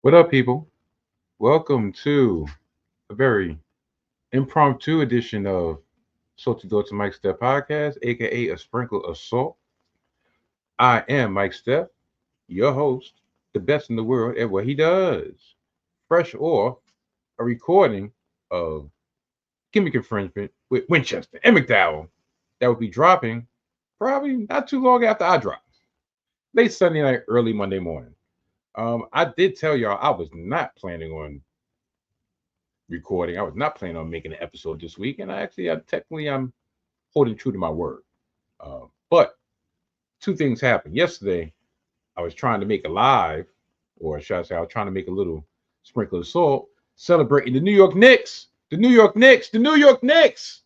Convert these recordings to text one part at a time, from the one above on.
What up, people? Welcome to a very impromptu edition of Salty Thoughts and Mike Steph podcast, aka a sprinkle of salt. I am Mike Steph, your host, the best in the world at what he does. Fresh off a recording of Gimmick Infringement with Winchester and McDowell that will be dropping probably not too long after I drop. Late Sunday night, early Monday morning. I did tell y'all I was not planning on recording. I was not planning on making an episode this week, and I'm holding true to my word. But two things happened yesterday. I was trying to make a live, or should I say, I was trying to make a little sprinkle of salt, celebrating the New York Knicks, the New York Knicks,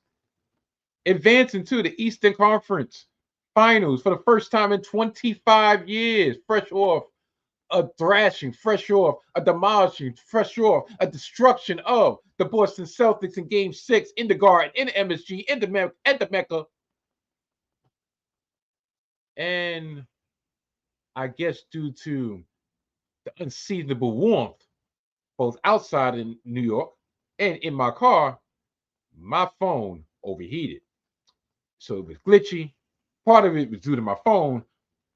advancing to the Eastern Conference Finals for the first time in 25 years, fresh off a thrashing, fresh off a demolishing, fresh off a destruction of the Boston Celtics in Game 6 in the Garden, in the MSG, at the Mecca. And I guess due to the unseasonable warmth, both outside in New York and in my car, my phone overheated. So it was glitchy. Part of it was due to my phone.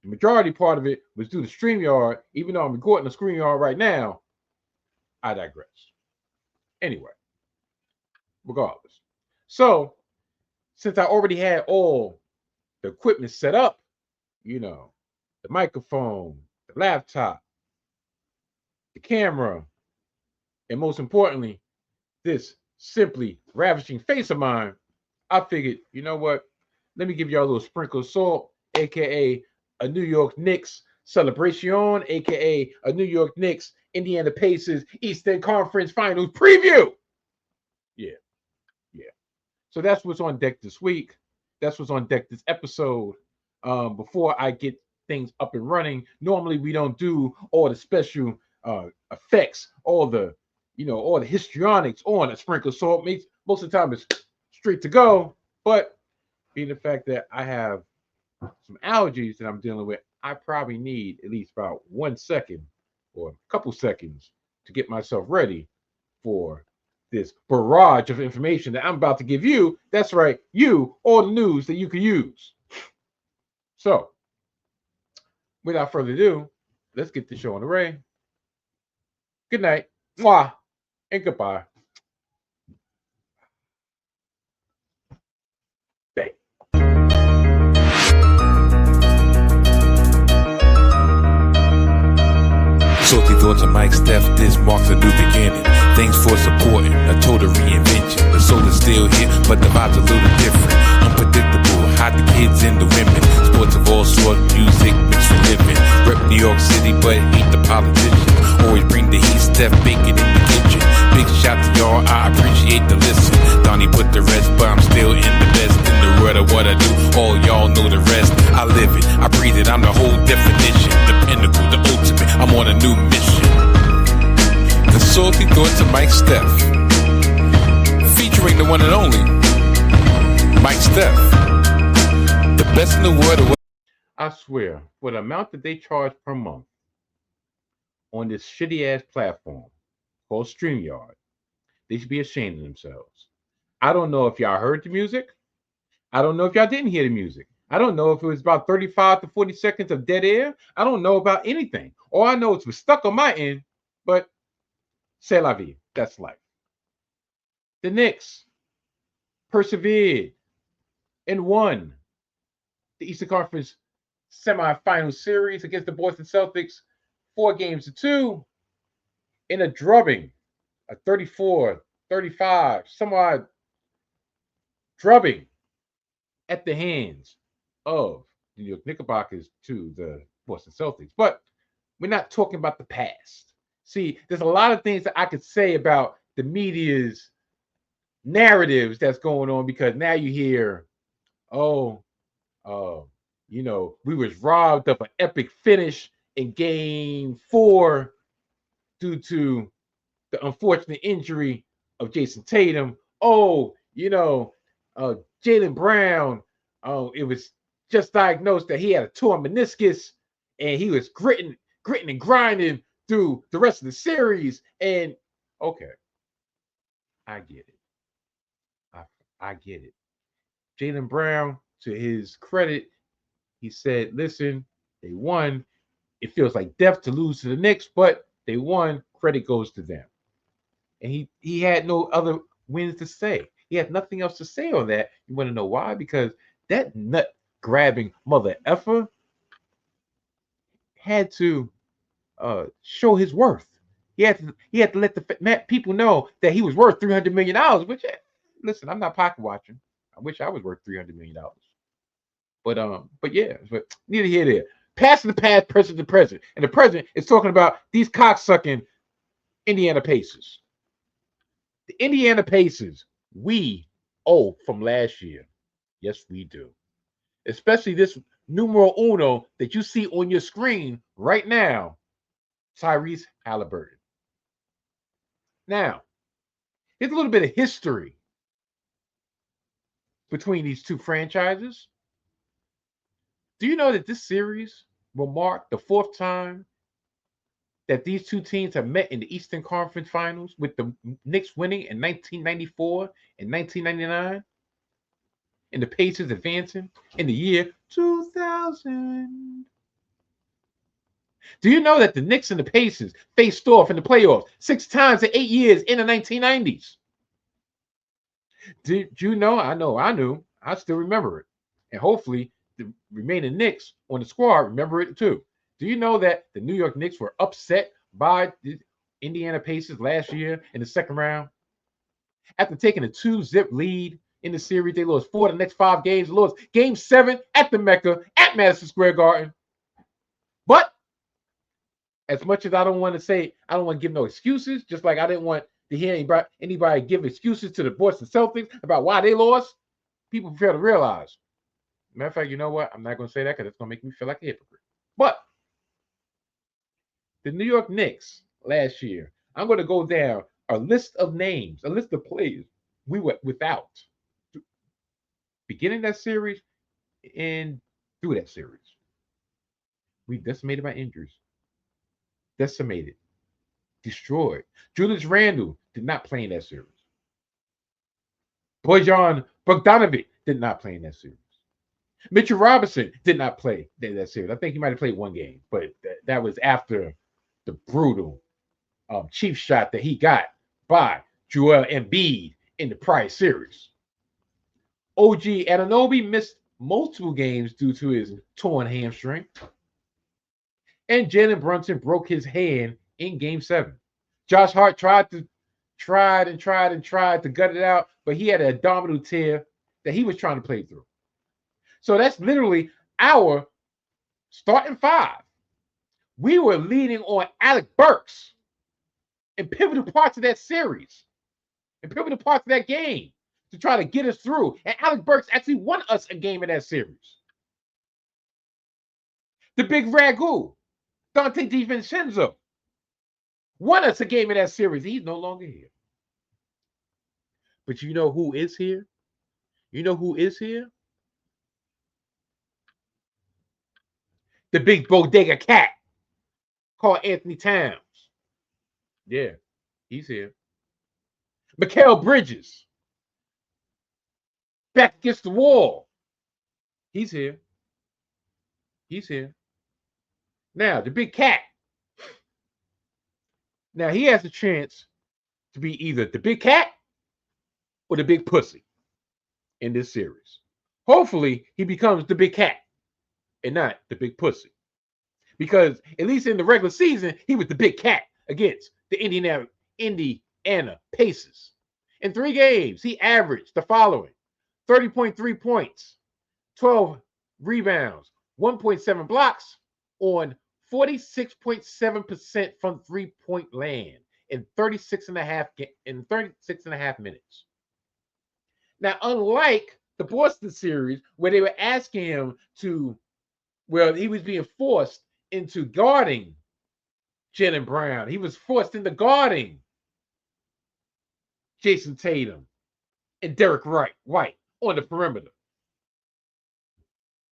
The majority part of it was due to StreamYard. Even though I'm recording the StreamYard right now, I digress. Anyway, regardless. So, since I already had all the equipment set up, the microphone, the laptop, the camera, and most importantly, this simply ravishing face of mine, I figured, you know what? Let me give y'all a little sprinkle of salt, aka a New York Knicks celebration, aka a New York Knicks Indiana Pacers Eastern Conference Finals preview. Yeah. So that's what's on deck this week. That's what's on deck this episode. Before I get things up and running, normally we don't do all the special effects, all the histrionics on a sprinkle of salt. Most of the time it's straight to go, but being the fact that I have some allergies that I'm dealing with, I probably need at least about 1 second or a couple seconds to get myself ready for this barrage of information that I'm about to give you. That's right, you, all the news that you can use. So, without further ado, let's get the show on the way. Good night, mwah, and goodbye. Bang. Salty Thoughts of Mike Steph, this marks a new beginning. Thanks for supporting a total reinvention. The soul is still here, but the vibe's a little different. Unpredictable, hide the kids and the women. Sports of all sorts, music mixed for living. Rep New York City, but hate the politicians. Always bring the heat, Steph bacon in the kitchen. Big shout to y'all, I appreciate the listen. Donnie put the rest, but I'm still in the best. In the world of what I do, all y'all know the rest. I live it, I breathe it, I'm the whole definition. The pinnacle, the ultimate, I'm on a new mission. The Salty Thoughts of Mike Steph, featuring the one and only Mike Steph, the best in the world of what I swear, for the amount that they charge per month on this shitty ass platform called StreamYard, they should be ashamed of themselves. I don't know if y'all heard the music. I don't know if y'all didn't hear the music. I don't know if it was about 35 to 40 seconds of dead air. I don't know about anything. All I know is it was stuck on my end, but c'est la vie. That's life. The Knicks persevered and won the Eastern Conference semifinal series against the Boston Celtics 4-2 in a drubbing, a 34-35, somewhat drubbing at the hands of the New York Knickerbockers to the Boston Celtics. But we're not talking about the past. See, there's a lot of things that I could say about the media's narratives that's going on, because now you hear, we was robbed of an epic finish in Game 4 due to the unfortunate injury of Jason Tatum. Jaylen Brown, it was just diagnosed that he had a torn meniscus, and he was gritting and grinding through the rest of the series. And okay, I get it. I get it. Jaylen Brown, to his credit, he said, listen, they won. It feels like death to lose to the Knicks, but they won. Credit goes to them. And he had no other wins to say. He had nothing else to say on that. You want to know why? Because that nut grabbing mother effer had to show his worth. He had to let the people know that he was worth $300 million. Which, listen, I'm not pocket watching. I wish I was worth $300 million. But yeah, but neither here nor there. Passing the past, present the present, and the present is talking about these cocksucking Indiana Pacers. The Indiana Pacers, we owe from last year. Yes, we do. Especially this numero uno that you see on your screen right now, Tyrese Halliburton. Now, here's a little bit of history between these two franchises. Do you know that this series will mark the fourth time that these two teams have met in the Eastern Conference Finals, with the Knicks winning in 1994 and 1999, and the Pacers advancing in the year 2000? Do you know that the Knicks and the Pacers faced off in the playoffs 6 times in 8 years in the 1990s? Did you know? I know. I knew. I still remember it. And hopefully the remaining Knicks on the squad remember it too. Do you know that the New York Knicks were upset by the Indiana Pacers last year in the second round? After taking a 2-zip lead in the series, they lost 4 of the next 5 games. They lost Game 7 at the Mecca at Madison Square Garden. But as much as I don't want to say, I don't want to give no excuses, just like I didn't want to hear anybody give excuses to the Boston Celtics about why they lost, people fail to realize. Matter of fact, you know what? I'm not going to say that because it's going to make me feel like a hypocrite. But the New York Knicks last year, I'm going to go down a list of names, a list of players we were without beginning that series and through that series. We decimated by injuries. Decimated. Destroyed. Julius Randle did not play in that series. Bojan Bogdanovic did not play in that series. Mitchell Robinson did not play in that series. I think he might have played 1 game, but that was after the brutal cheap shot that he got by Joel Embiid in the prior series. OG Anunoby missed multiple games due to his torn hamstring. And Jalen Brunson broke his hand in Game 7. Josh Hart tried to gut it out, but he had an abdominal tear that he was trying to play through. So that's literally our starting 5. We were leaning on Alec Burks in pivotal parts of that series, in pivotal parts of that game, to try to get us through. And Alec Burks actually won us a game in that series. The big Ragu, Dante DiVincenzo, won us a game in that series. He's no longer here. But you know who is here? You know who is here? The big bodega cat called Anthony Towns. Yeah, he's here. Mikal Bridges, back against the wall. He's here. He's here. Now, the big cat. Now, he has a chance to be either the big cat or the big pussy in this series. Hopefully, he becomes the big cat and not the big pussy. Because at least in the regular season, he was the big cat against the Indiana Pacers. In 3 games, he averaged the following: 30.3 points, 12 rebounds, 1.7 blocks on 46.7% from 3-point land in 36 and a half minutes. Now, unlike the Boston series, where they were asking him to, well, he was being forced into guarding Jaylen Brown. He was forced into guarding Jason Tatum and Derek White on the perimeter.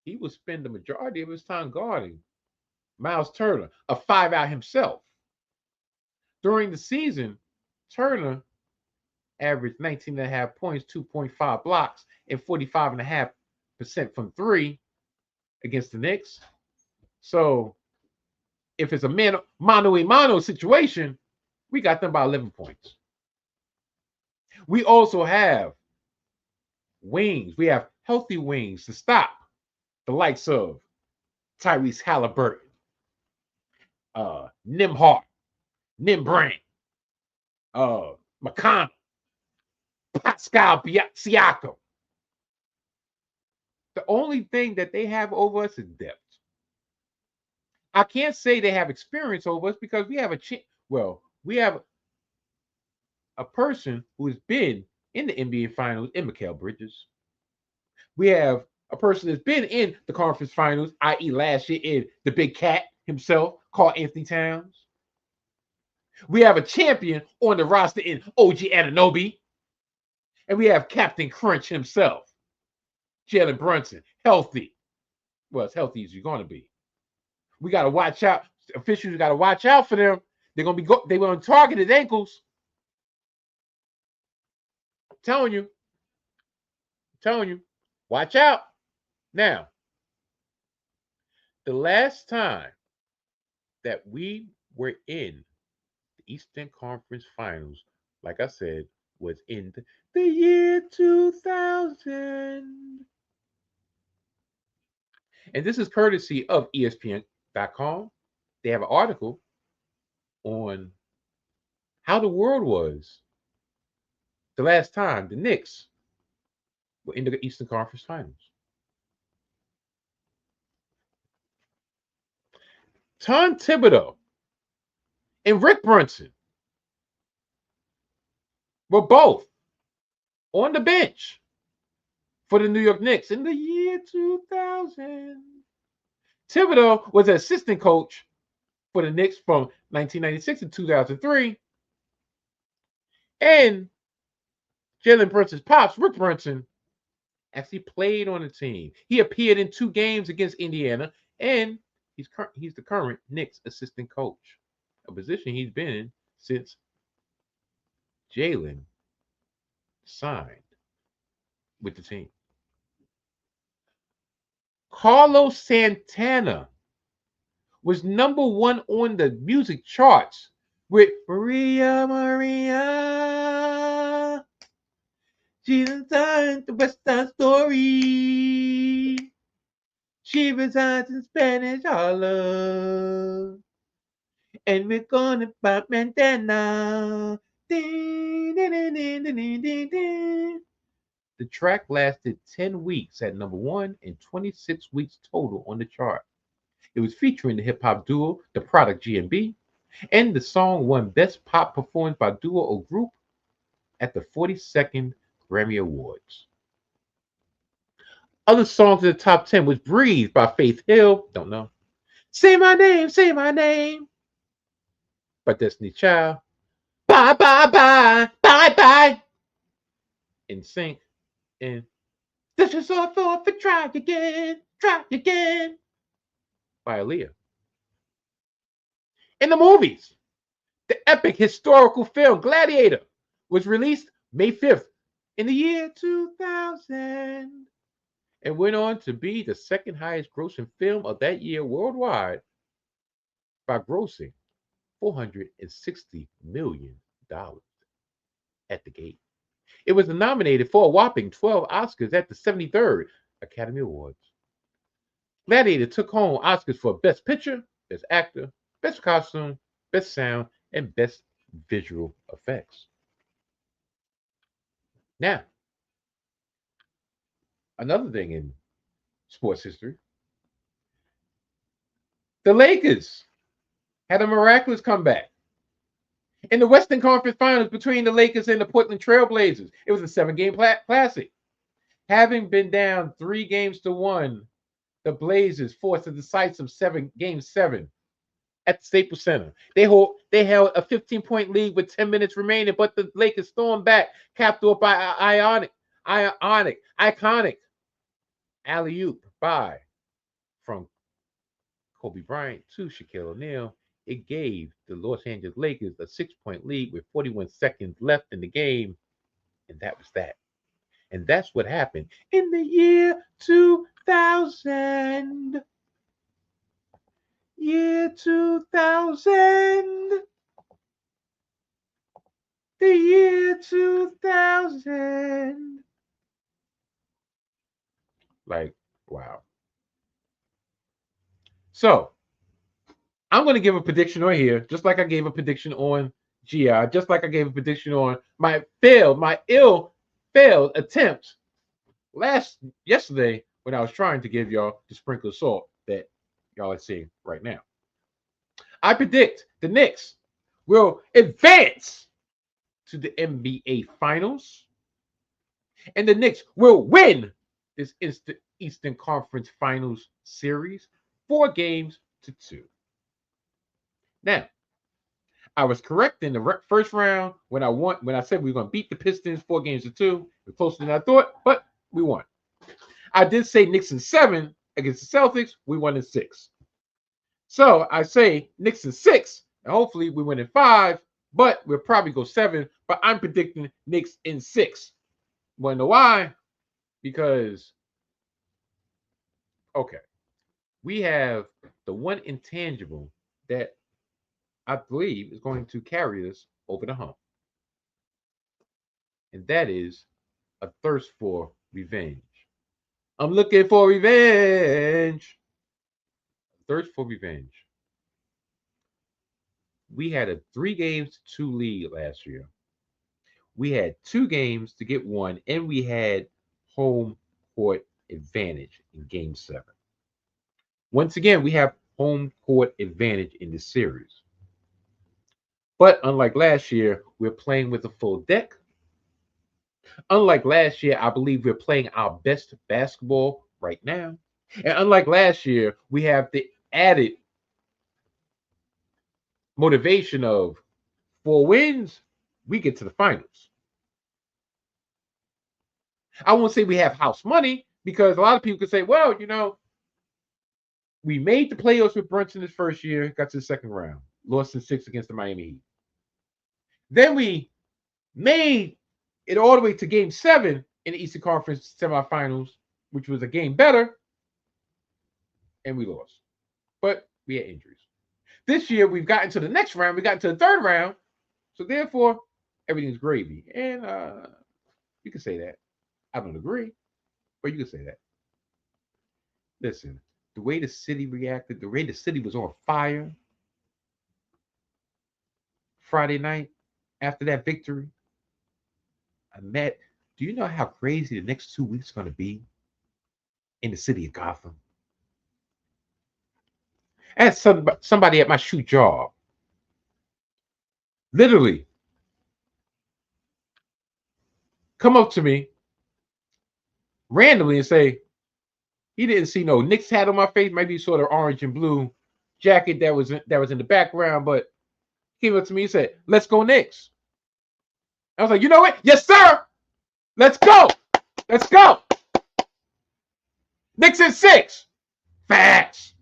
He would spend the majority of his time guarding Miles Turner, a 5-out himself. During the season, Turner averaged 19.5 points, 2.5 blocks, and 45.5% from three against the Knicks. So if it's a mano-a-mano situation, we got them by 11 points. We also have wings. We have healthy wings to stop the likes of Tyrese Halliburton, Nimhart, Nimbrand, McConnell, Pascal Siakam. The only thing that they have over us is depth. I can't say they have experience over us because we have we have a person who has been in the NBA Finals in Mikal Bridges. We have a person that's been in the conference finals, i.e., last year in the Big Cat himself, called Anthony Towns. We have a champion on the roster in OG Anunoby. And we have Captain Crunch himself, Jalen Brunson, healthy. Well, as healthy as you're going to be. We got to watch out. Officials got to watch out for them. They're going to target his ankles. I'm telling you. Watch out. Now, the last time that we were in the Eastern Conference Finals, like I said, was in the year 2000. And this is courtesy of ESPN.com. They have an article on how the world was the last time the Knicks were in the Eastern Conference Finals. Tom Thibodeau and Rick Brunson were both on the bench for the New York Knicks in the year 2000. Thibodeau was an assistant coach for the Knicks from 1996 to 2003. And Jalen Brunson's pops, Rick Brunson, actually played on the team. He appeared in 2 games against Indiana, and he's the current Knicks assistant coach, a position he's been in since Jalen signed with the team. Carlos Santana was number 1 on the music charts with Maria, Maria. Jesus died the West Side Story. She resides in Spanish Harlem. And we're gonna pop bandana. Ding, ding, ding, ding, ding, ding, ding. The track lasted 10 weeks at number 1 and 26 weeks total on the chart. It was featuring the hip-hop duo The Product GMB, and the song won Best Pop Performance by Duo or Group at the 42nd Grammy Awards. Other songs in the top 10 was Breathe by Faith Hill, don't know. Say My Name by Destiny Child. Bye, bye, bye, bye, bye. In Sync. And This is all for try again by Aaliyah. In the movies, the epic historical film Gladiator was released May 5th in the year 2000 and went on to be the second highest grossing film of that year worldwide by grossing $460 million at the gate. It was nominated for a whopping 12 Oscars at the 73rd Academy Awards. Gladiator took home Oscars for Best Picture, Best Actor, Best Costume, Best Sound, and Best Visual Effects. Now, another thing in sports history, the Lakers had a miraculous comeback in the Western Conference Finals between the Lakers and the Portland Trail Blazers. It was a 7-game classic. Having been down 3-1, the Blazers forced a decisive Game 7 at the Staples Center. They held a 15-point lead with 10 minutes remaining, but the Lakers stormed back, capped off by iconic alley-oop from Kobe Bryant to Shaquille O'Neal It gave the Los Angeles Lakers a 6-point lead with 41 seconds left in the game, and that was that. And that's what happened in the year 2000. Year 2000. The year 2000. Like, wow. So, I'm going to give a prediction on here, just like I gave a prediction on GI, just like I gave a prediction on my failed attempt yesterday when I was trying to give y'all the sprinkle of salt that y'all are seeing right now. I predict the Knicks will advance to the NBA Finals, and the Knicks will win this Eastern Conference Finals series 4-2. Now, I was correct in the first round when I said we were going to beat the Pistons 4-2. We're closer than I thought, but we won. I did say Knicks in 7 against the Celtics. We won in 6. So I say Knicks in 6, and hopefully we win in 5, but we'll probably go 7. But I'm predicting Knicks in 6. Want to know why? Because, okay, we have the one intangible that I believe is going to carry us over the hump. And that is a thirst for revenge. I'm looking for revenge. Thirst for revenge. We had a 3-2 lead last year. We had 2 games to get 1, and we had home court advantage in game 7. Once again, we have home court advantage in this series. But unlike last year, we're playing with a full deck. Unlike last year, I believe we're playing our best basketball right now. And unlike last year, we have the added motivation of 4 wins, we get to the finals. I won't say we have house money because a lot of people could say, well, we made the playoffs with Brunson his first year, got to the second round, lost in 6 against the Miami Heat. Then we made it all the way to game 7 in the Eastern Conference semifinals, which was a game better, and we lost. But we had injuries. This year, we've gotten to the next round. We got into the third round. So therefore, everything's gravy. And you can say that. I don't agree, but you can say that. Listen, the way the city reacted, the way the city was on fire Friday night after that victory, do you know how crazy the next 2 weeks are going to be in the city of Gotham? I had somebody at my shoe job literally come up to me randomly and say he didn't see no Knicks hat on my face. Maybe he saw the orange and blue jacket that was in the background, but he came up to me and said, "Let's go Knicks." I was like, "You know what? Yes, sir. Let's go. Let's go. Knicks in 6. Facts."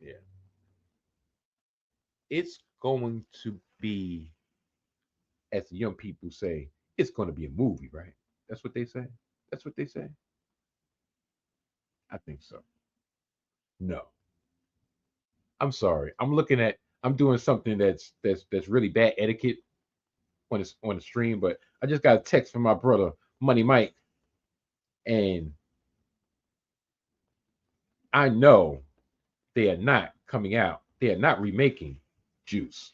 Yeah. It's going to be, as the young people say, it's going to be a movie, right? That's what they say. That's what they say. I think so. No. I'm sorry. I'm doing something that's really bad etiquette on the stream, but I just got a text from my brother, Money Mike, and I know they are not coming out. They are not remaking Juice.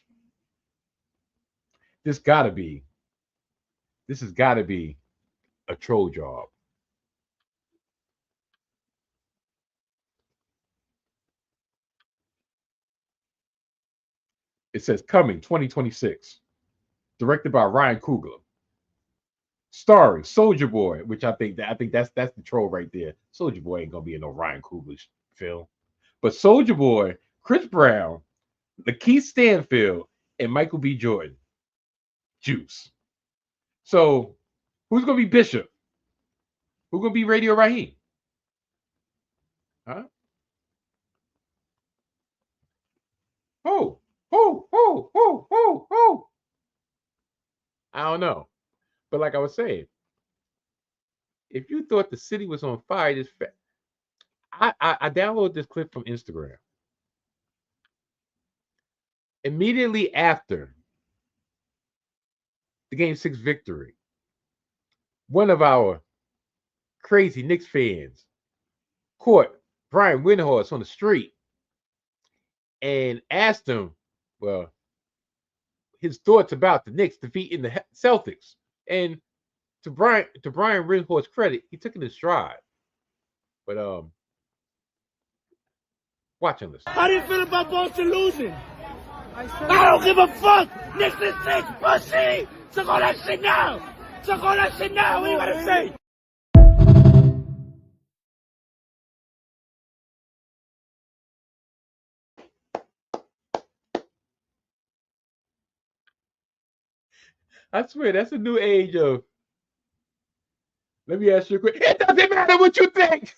This has got to be a troll job. It says coming 2026, directed by Ryan Coogler, starring Soldier Boy, which I think that's the troll right there. Soldier Boy ain't gonna be in no Ryan Coogler film, but Soldier Boy, Chris Brown, Lakeith Stanfield, and Michael B. Jordan. Juice. So who's gonna be Bishop? Who's gonna be Radio Raheem? Huh? Who? Who? Who? Who? Who? Who? I don't know. But like I was saying, if you thought the city was on fire, I downloaded this clip from Instagram. Immediately after the Game 6 victory, one of our crazy Knicks fans caught Brian Windhorst on the street and asked him, well, his thoughts about the Knicks defeating the Celtics. And to Brian Windhorst's credit, he took it in stride. But watch and listen. How do you feel about Boston losing? I don't give a fuck. Knicks is 6, pussy. Suck all that shit now. Suck all that shit now. What you gotta say? I swear, that's a new age of. Let me ask you a quick. It doesn't matter what you think.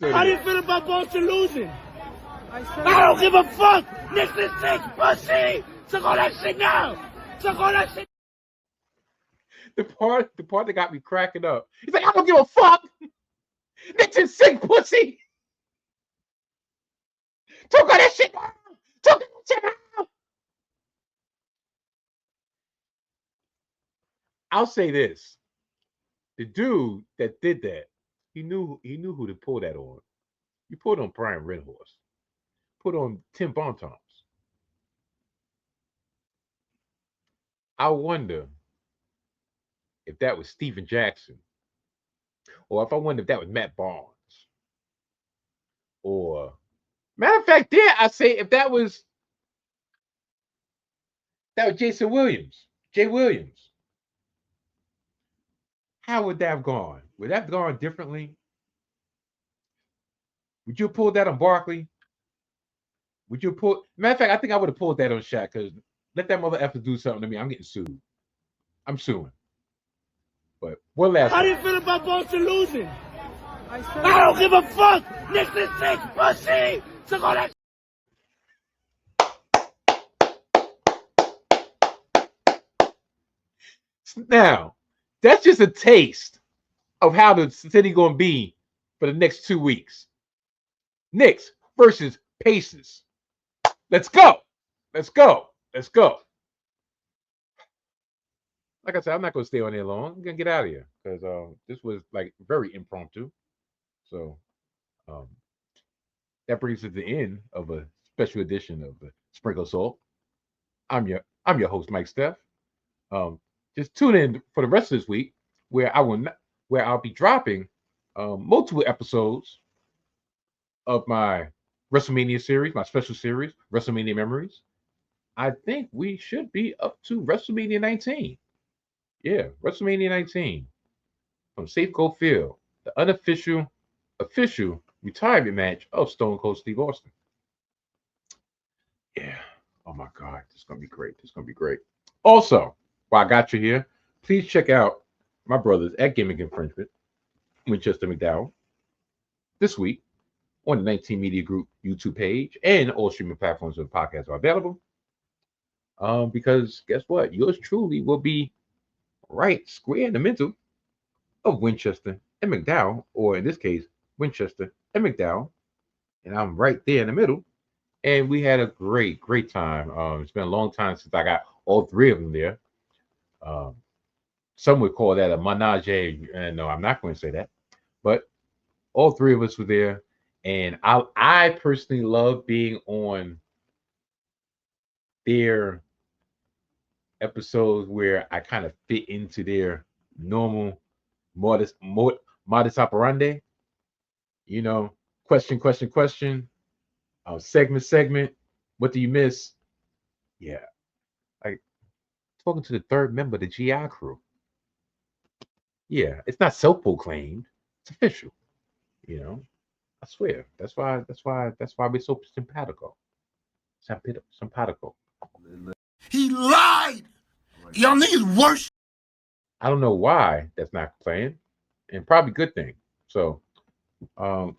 How do you feel about Boston losing? I don't give a fuck. Knicks is 6, pussy. Suck all that shit now. Suck all that shit. The part that got me cracking up. He's like, I don't give a fuck. Knicks is 6, pussy. Talk all that shit now. Talk that shit now. I'll say this. The dude that did that, he knew who to pull that on. You pulled on Brian Windhorst. Put on Tim Bontemps. I wonder if that was Steven Jackson, or if that was Matt Barnes, or matter of fact, I say if that was Jason Williams, Jay Williams. How would that have gone? Would that have gone differently? Would you pull that on Barkley? Would you pull? Matter of fact, I think I would have pulled that on Shaq because let that mother effer do something to me. I'm getting sued. I'm suing. But one last. How do you feel about Boston losing? I don't give a fuck. Knicks is 6, pussy. Suck all that. Now, that's just a taste of how the city going to be for the next 2 weeks. Knicks versus Pacers. Let's go. Let's go. Let's go. Like I said, I'm not going to stay on there long. I'm going to get out of here because this was like very impromptu. So that brings us to the end of a special edition of the Sprinkle Salt. I'm your host, Mike Steph. Just tune in for the rest of this week where I'll be dropping multiple episodes of my WrestleMania series, my special series, WrestleMania Memories. I think we should be up to WrestleMania 19. Yeah, WrestleMania 19 from Safeco Field, the official retirement match of Stone Cold Steve Austin. Yeah. Oh my God, this is gonna be great. This is gonna be great. Also, while I got you here, please check out my brothers at Gimmick Infringement, Winchester McDowell, this week on the 19 Media Group YouTube page and all streaming platforms where podcasts are available. Because guess what? Yours truly will be right square in the middle of Winchester and McDowell, or in this case, Winchester and McDowell. And I'm right there in the middle. And we had a great time. It's been a long time since I got all three of them there. Some would call that a menage. And no, I'm not going to say that. But all three of us were there. And I personally love being on their episodes where I kind of fit into their normal modus operandi. You know, question. Segment. What do you miss? Yeah. Like talking to the third member of the GI crew. Yeah, it's not self-proclaimed. It's official. You know, I swear. That's why we're so simpatico. Simpatico. He lied. Y'all niggas worse. I don't know why that's not playing, and probably good thing. So,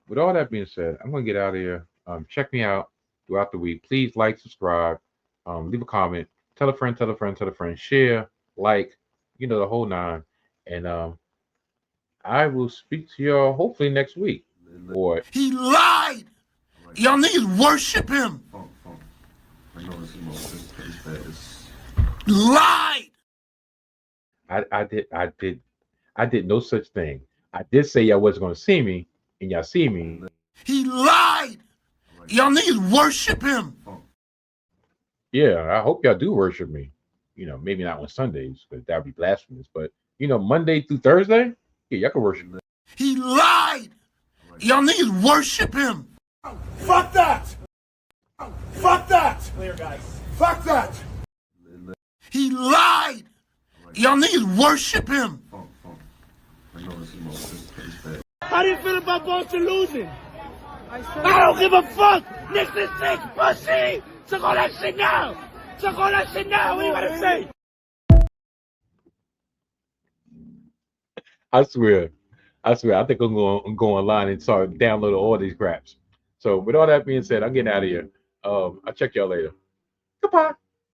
with all that being said, I'm gonna get out of here. Check me out throughout the week. Please like, subscribe, leave a comment, tell a friend, tell a friend, tell a friend, share, like, the whole nine. And I will speak to y'all hopefully next week. Or he lied. Y'all niggas worship him. Lied. I did no such thing. I did say y'all wasn't gonna see me, and y'all see me. He lied. Y'all niggas worship him. Yeah, I hope y'all do worship me. Maybe not on Sundays, because that would be blasphemous. But Monday through Thursday, yeah, y'all can worship me. He lied. Y'all niggas worship him. Fuck that. Fuck that. Clear, guys. Fuck that. He lied. Y'all niggas worship him. How do you feel about Boston losing? I don't give a fuck. Knicks is 6, pussy. Suck all that shit now. Suck all that shit now. What do you gotta say? I swear. I think I'm going to go online and start downloading all these craps. So with all that being said, I'm getting out of here. I'll check y'all later. Goodbye.